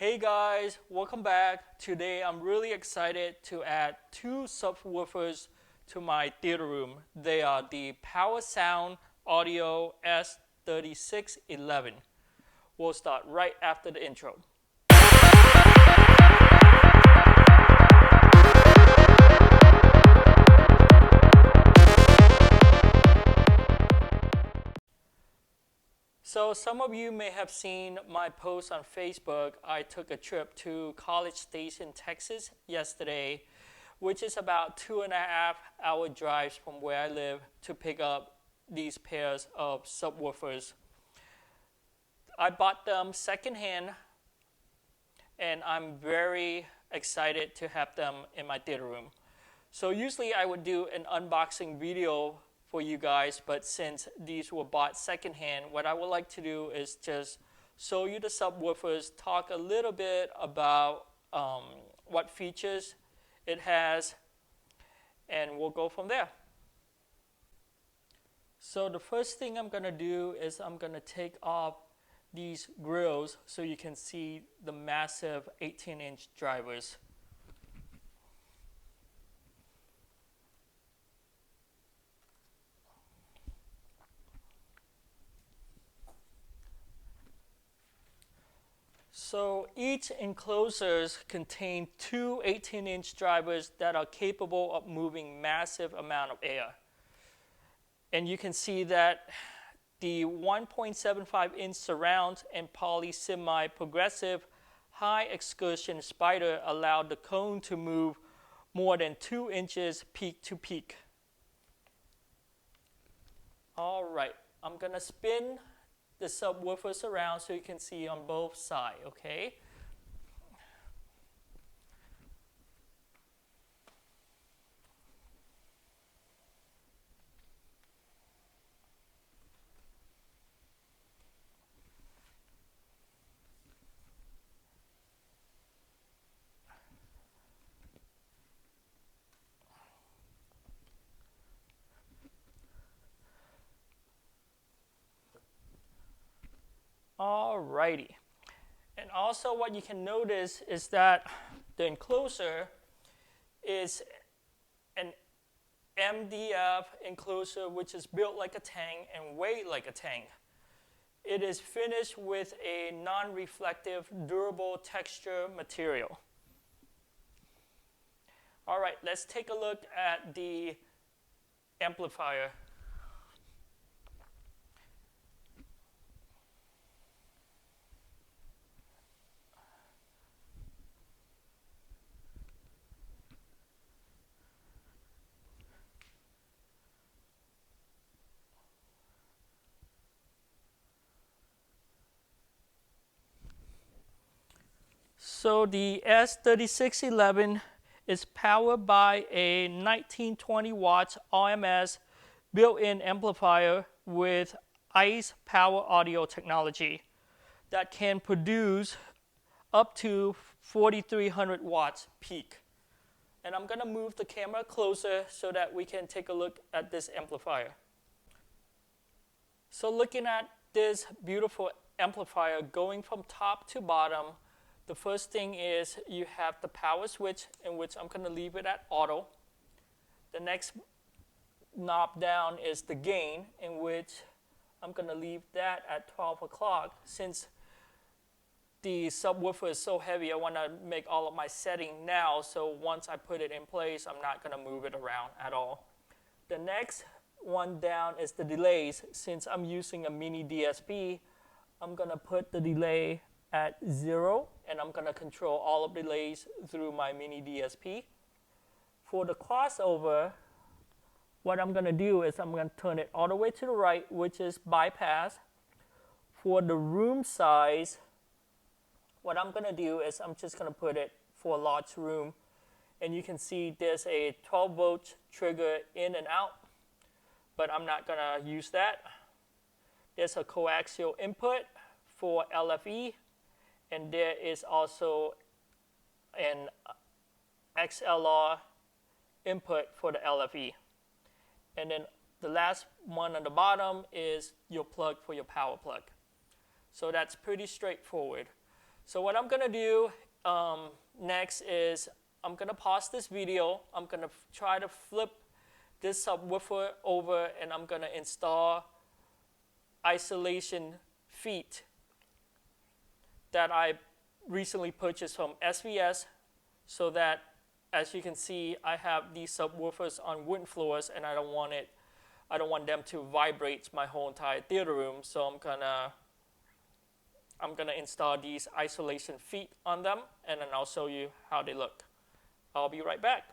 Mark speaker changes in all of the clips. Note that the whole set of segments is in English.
Speaker 1: Hey guys, welcome back. Today I'm really excited to add two subwoofers to my theater room. They are the Power Sound Audio S3611. We'll start right after the intro. So some of you may have seen my post on Facebook. I took a trip to College Station, Texas yesterday, which is about 2.5 hour drives from where I live to pick up these pairs of subwoofers. I bought them secondhand and I'm very excited to have them in my theater room. So usually I would do an unboxing video for you guys, but since these were bought secondhand, what I would like to do is just show you the subwoofers, talk a little bit about what features it has, and we'll go from there. So the first thing I'm going to do is I'm going to take off these grills so you can see the massive 18-inch drivers. So each enclosures contain two 18-inch drivers that are capable of moving massive amount of air. And you can see that the 1.75-inch surround and poly semi-progressive high excursion spider allowed the cone to move more than 2 inches peak to peak. All right, I'm gonna spin the subwoofers around so you can see on both sides, okay? Alrighty. And also what you can notice is that the enclosure is an MDF enclosure which is built like a tank and weighed like a tank. It is finished with a non-reflective, durable texture material. All right, let's take a look at the amplifier. So the S3611 is powered by a 1920 watts RMS built-in amplifier with ICE power audio technology that can produce up to 4,300 watts peak. And I'm going to move the camera closer so that we can take a look at this amplifier. So looking at this beautiful amplifier going from top to bottom, the first thing is you have the power switch, in which I'm going to leave it at auto. The next knob down is the gain, in which I'm going to leave that at 12 o'clock. Since the subwoofer is so heavy, I want to make all of my setting now, so once I put it in place, I'm not going to move it around at all. The next one down is the delays. Since I'm using a mini DSP, I'm going to put the delay at 0, and I'm going to control all of the delays through my mini DSP. For the crossover, what I'm going to do is I'm going to turn it all the way to the right, which is bypass. For the room size, what I'm going to do is I'm just going to put it for a large room. And you can see there's a 12-volt trigger in and out, but I'm not going to use that. There's a coaxial input for LFE. And there is also an XLR input for the LFE. And then the last one on the bottom is your plug for your power plug. So that's pretty straightforward. So what I'm gonna do next is I'm gonna pause this video. I'm gonna try to flip this subwoofer over, and I'm gonna install isolation feet that I recently purchased from SVS, so that, as you can see, I have these subwoofers on wooden floors, and I don't want them to vibrate my whole entire theater room. So I'm gonna install these isolation feet on them, and then I'll show you how they look. I'll be right back.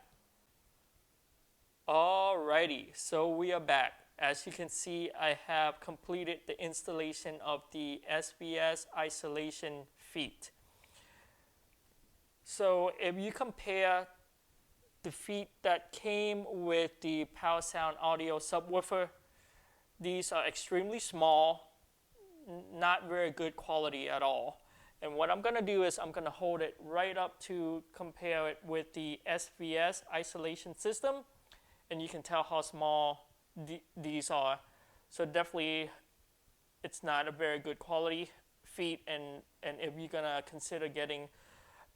Speaker 1: Alrighty, so we are back. As you can see, I have completed the installation of the SVS isolation feet. So if you compare the feet that came with the Power Sound Audio subwoofer, these are extremely small, not very good quality at all. And what I'm gonna do is I'm gonna hold it right up to compare it with the SVS isolation system, and you can tell how small these are. So definitely it's not a very good quality feet, and if you're gonna consider getting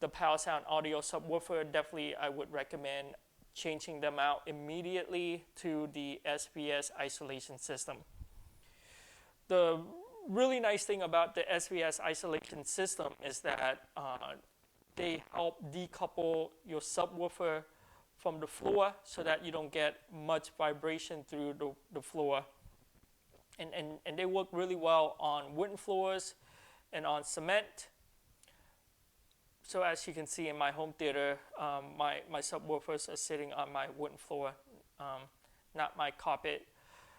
Speaker 1: the Power Sound Audio subwoofer, definitely I would recommend changing them out immediately to the SVS isolation system. The really nice thing about the SVS isolation system is that they help decouple your subwoofer from the floor, so that you don't get much vibration through the floor. And they work really well on wooden floors and on cement. So as you can see in my home theater, my subwoofers are sitting on my wooden floor, not my carpet.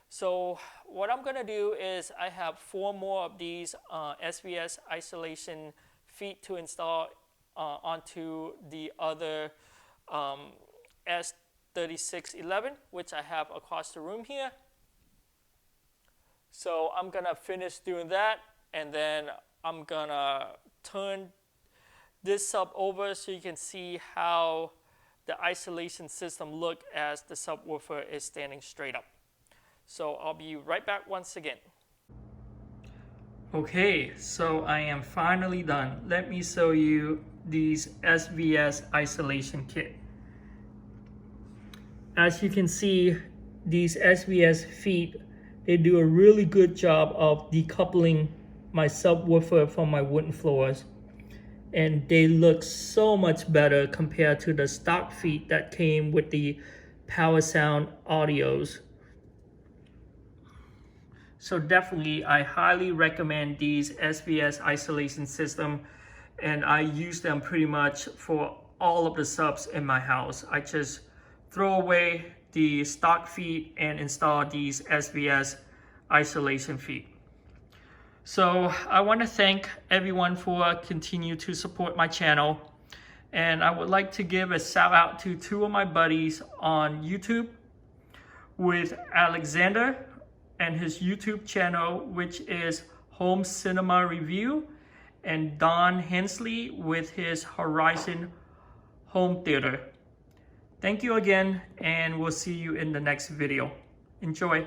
Speaker 1: So what I'm gonna do is I have 4 more of these SVS isolation feet to install onto the other S3611, which I have across the room here. So I'm gonna finish doing that, and then I'm gonna turn this sub over so you can see how the isolation system look as the subwoofer is standing straight up. So I'll be right back once again. Okay, so I am finally done. Let me show you these SVS isolation kit. As you can see, these SVS feet, they do a really good job of decoupling my subwoofer from my wooden floors. And they look so much better compared to the stock feet that came with the Power Sound Audios. So definitely, I highly recommend these SVS isolation system, and I use them pretty much for all of the subs in my house. I just throw away the stock feet and install these SVS isolation feet. So I want to thank everyone for continuing to support my channel, and I would like to give a shout out to 2 of my buddies on YouTube, with Alexander and his YouTube channel, which is Home Cinema Review, and Don Hensley with his Horizon Home Theater. Thank you again, and we'll see you in the next video. Enjoy.